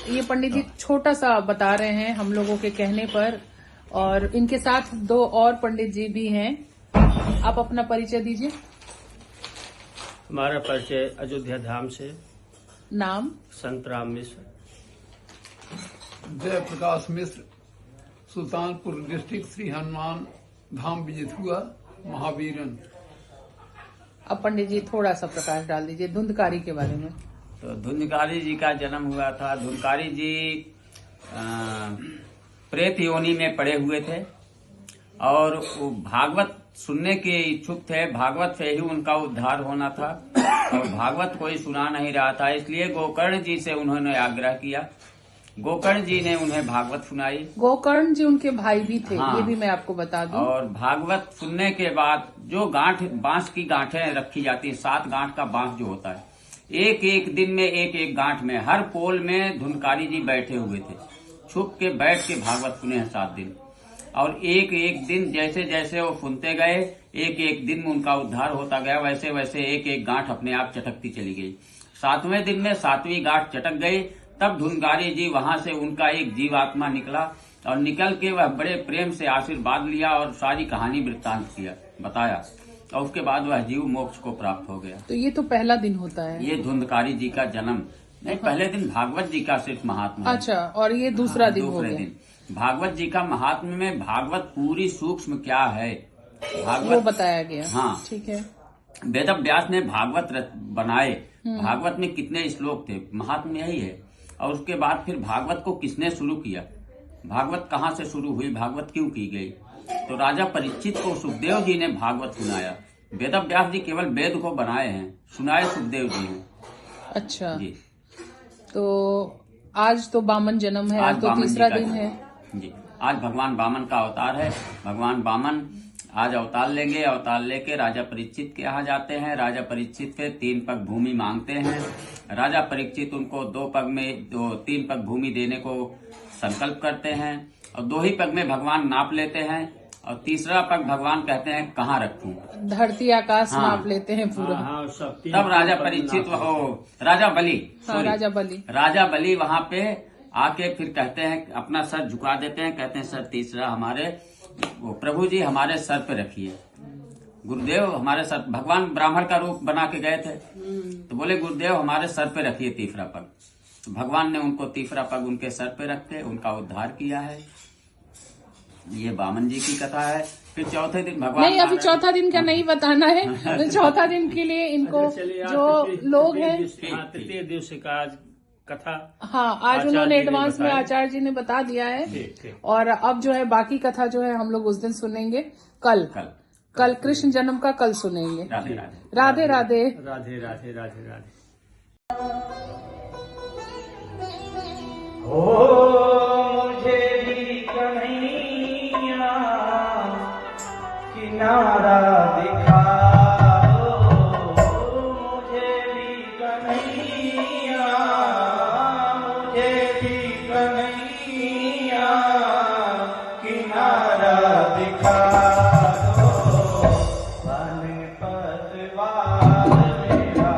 ये पंडित जी छोटा सा बता रहे हैं हम लोगों के कहने पर, और इनके साथ दो और पंडित जी भी हैं। आप अपना परिचय दीजिए। हमारा परिचय अयोध्या धाम से। नाम? संत राम मिश्र। जय प्रकाश मिश्र, सुल्तानपुर डिस्ट्रिक्ट, श्री हनुमान धाम विजित हुआ महावीरन। अब पंडित जी थोड़ा सा प्रकाश डाल दीजिए धुंधकारी के बारे में। तो धुंधकारी जी का जन्म हुआ था। धुंधकारी जी प्रेत योनि में पड़े हुए थे और वो भागवत सुनने के इच्छुक थे। भागवत से ही उनका उद्धार होना था और भागवत कोई सुना नहीं रहा था, इसलिए गोकर्ण जी से उन्होंने आग्रह किया। गोकर्ण जी ने उन्हें भागवत सुनाई। गोकर्ण जी उनके भाई भी थे। हाँ। ये भी मैं आपको बता दूं। और भागवत सुनने के बाद जो गांठ, बांस की गांठें रखी जाती हैं, 7 गांठ का बांस जो होता है, एक एक दिन में एक एक गांठ में हर पोल में धुंधकारी जी बैठे हुए थे। छुप के बैठ के भागवत सुने हैं 7 दिन। और एक एक दिन जैसे जैसे वो सुनते गए, एक एक दिन में उनका उद्धार होता गया। वैसे वैसे एक एक गांठ अपने आप चटकती चली गई। 7वें दिन में 7वीं गांठ चटक गई। तब धुंधकारी जी वहां से उनका एक जीवात्मा निकला और निकल के वह बड़े प्रेम से आशीर्वाद लिया और सारी कहानी वृत्तांत किया, बताया, और उसके बाद वह जीव मोक्ष को प्राप्त हो गया। तो ये तो पहला दिन होता है। ये धुंधकारी जी का जन्म नहीं, पहले दिन भागवत जी का सिर्फ महात्मा है। अच्छा, और ये दूसरा दिन हो दूसरे गया। दिन भागवत जी का महात्मा में भागवत पूरी सूक्ष्म क्या है, वो भागवत बताया गया। हाँ। ठीक है। वेद व्यास ने भागवत बनाए। भागवत में कितने श्लोक थे, महात्मा यही है। और उसके बाद फिर भागवत को किसने शुरू किया, भागवत कहाँ से शुरू हुई, भागवत क्यों की गई, तो राजा परीक्षित को सुखदेव जी ने भागवत सुनाया। वेद व्यास जी केवल वेद को बनाए हैं, सुनाए सुखदेव जी हैं। अच्छा जी। तो आज तो वामन जन्म है, आज तो वामन जी तीसरा का दिन है। जी, आज भगवान वामन का अवतार है। भगवान वामन आज अवतार लेंगे। अवतार लेके राजा परीक्षित के यहाँ जाते हैं। राजा परीक्षित से 3 पग भूमि मांगते हैं। राजा परीक्षित उनको 3 पग भूमि देने को संकल्प करते हैं और 2 ही पग में भगवान नाप लेते हैं और तीसरा पग भगवान कहते हैं कहाँ रखूं, धरती आकाश हाँ। नाप लेते हैं पूरा। हाँ, सब 3 तब राजा परीक्षित राजा बलि हाँ, राजा बलि वहां पे आके फिर कहते हैं, अपना सर झुका देते हैं, कहते हैं सर तीसरा हमारे प्रभु जी हमारे सर पे रखिए। गुरुदेव हमारे सर, भगवान ब्राह्मण का रूप बना के गए थे, तो बोले गुरुदेव हमारे सर पे रखिए तीसरा पग। तो भगवान ने उनको तीसरा पग उनके सर पे रख के उनका उद्धार किया है। ये वामन जी की कथा है। फिर चौथे दिन भगवान नहीं, अभी चौथा दिन का नहीं बताना है। चौथा दिन के लिए इनको जो लोग हैं, तृतीय दिवस का आज कथा, हाँ, आज उन्होंने एडवांस में आचार्य जी ने बता दिया है। और अब जो है बाकी कथा जो है हम लोग उस दिन सुनेंगे। कल कृष्ण जन्म का कल सुनेंगे। राधे राधे राधे राधे राधे राधे राधे राधे। मुझे भी कन्हैया किनारा दिखा दो, मुझे भी कन्हैया, मुझे भी कन्हैया किनारा दिखा दो। बन पतवार मेरा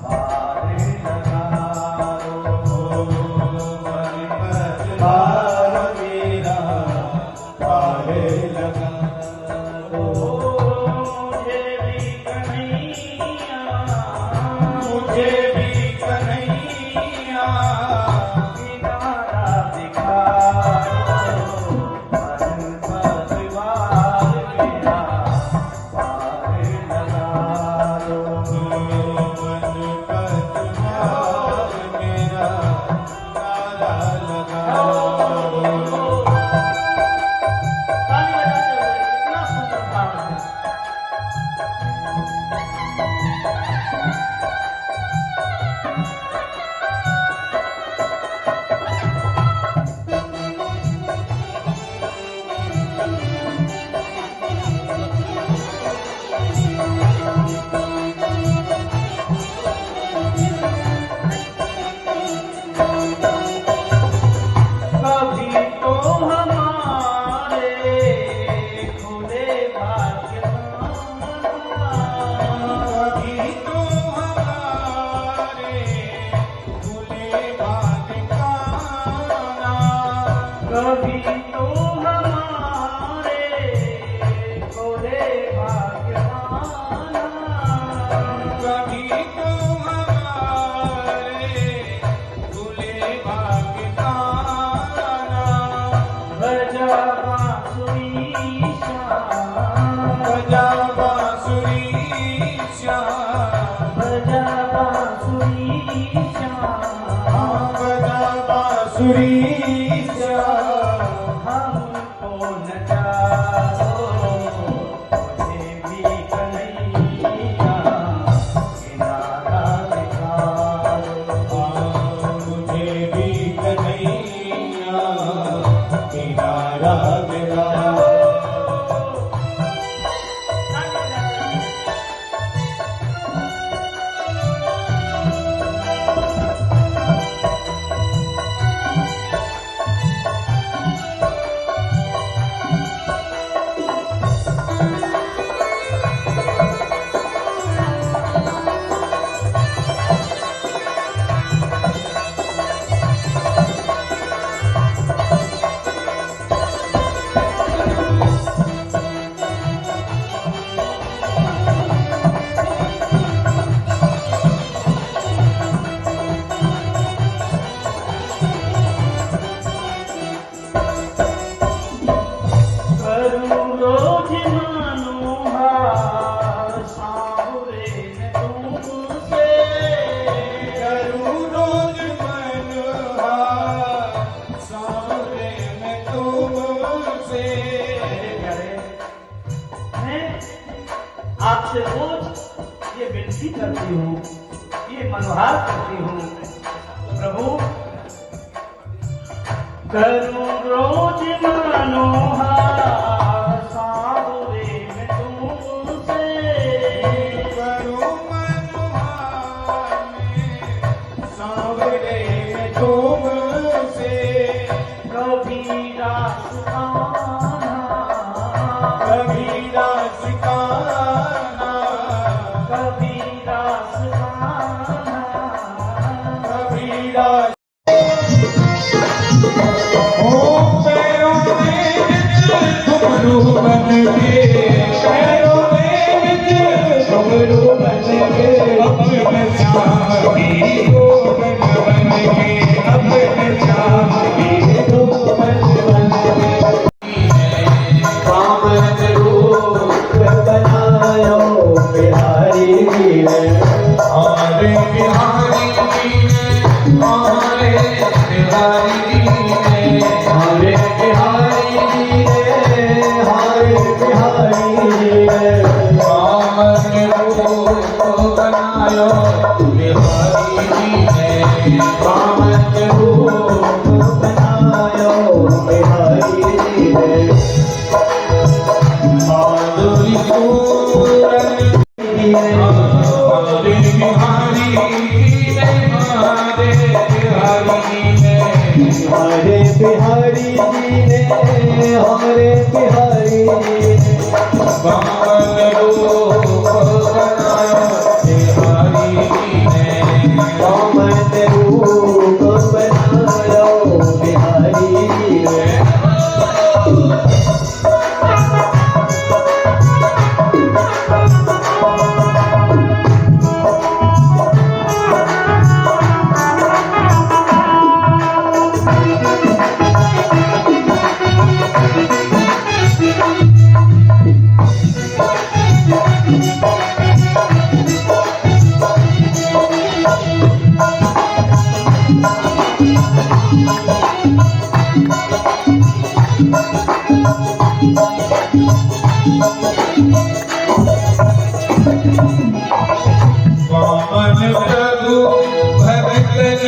पार लगा दो, बन पतवार मेरा पार लगा दो। मुझे भी कन्हैया, मुझे भी कन्हैया बांसुरी हमको नचाओ, मुझे भी कन्हैया किनारा दिखाओ, मुझे भी कन्हैया किनारा दिखाओ। आपसे रोज ये विनती करती हूँ, ये मनोहार करती हूँ, प्रभु करूँ रोज मनोहार सावरे में तुमसे, करूं मनोहार में सांवरे में तुमसे, कभी रास आना, कभी रास काना, कभी रास आना, कभी रास ओ पैरों में घुंघरू बन के, पैरों में घुंघरू बन के, अपने चांदी को बन के, अपने चांदी को बन के, पावन रूप बनायो बिहारी जी ने, हमारे बिहारी जी ने, हमारे बिहारी जी ने, हमारे बिहारी जी ने, हमारे बिहारी जी ने, पावन रूप बनायो बिहारी जी ने, पावन रूप बनायो बिहारी जी ने, माधुरी पूरन हमारे बिहारी ने, हमारे बिहारी ने, हमारे बिहारी ने, हमारे बिहारी ने, पावन रूप बनायो बिहारी ने, पावन रूप बनायो बिहारी ने। पावन प्रभु भगतन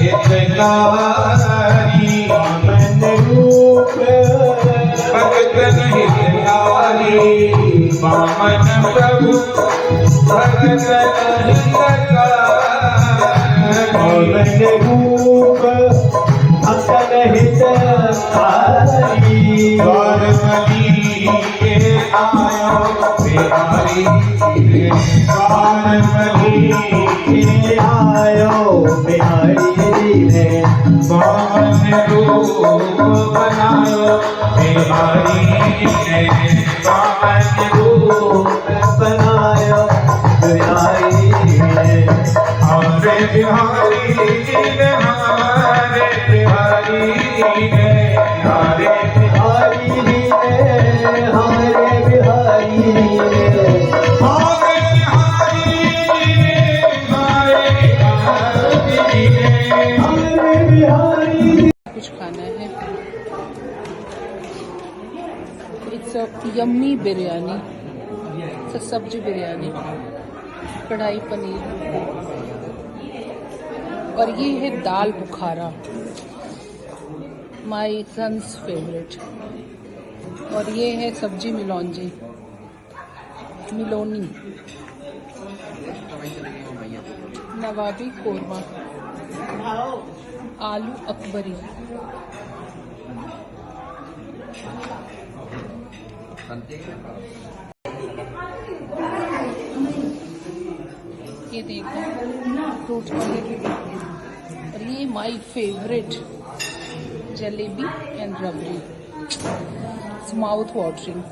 हितकारी, पावन रूप भगतन हितकारी, पावन प्रभु भगतन हितकारी, पावन रूप भगतन हितकारी, द्वार के आयो बिहारी रे, द्वार के आयो बिहारी रे, पावन रूप बनायो बिहारी रे, पावन रूप बनायो बिहारी रे, हमारे बिहारी रे, हमारे बिहारी रे, हमारे बिहारी रे, हमारे बिहारी रे, हमारे बिहारी रे, हमारे बिहारी रे, हमारे बिहारी यम्मी बिरयानी, सब्जी बिरयानी, कढ़ाई पनीर, और ये है दाल बुखारा, माय सन्स फेवरेट। और ये है सब्जी मिलौंजी, मिलोनी, नवाबी कोरमा, आलू अकबरी, ये देखो फ्रूट, और ये my favourite jalebi and rabri, mouth watering.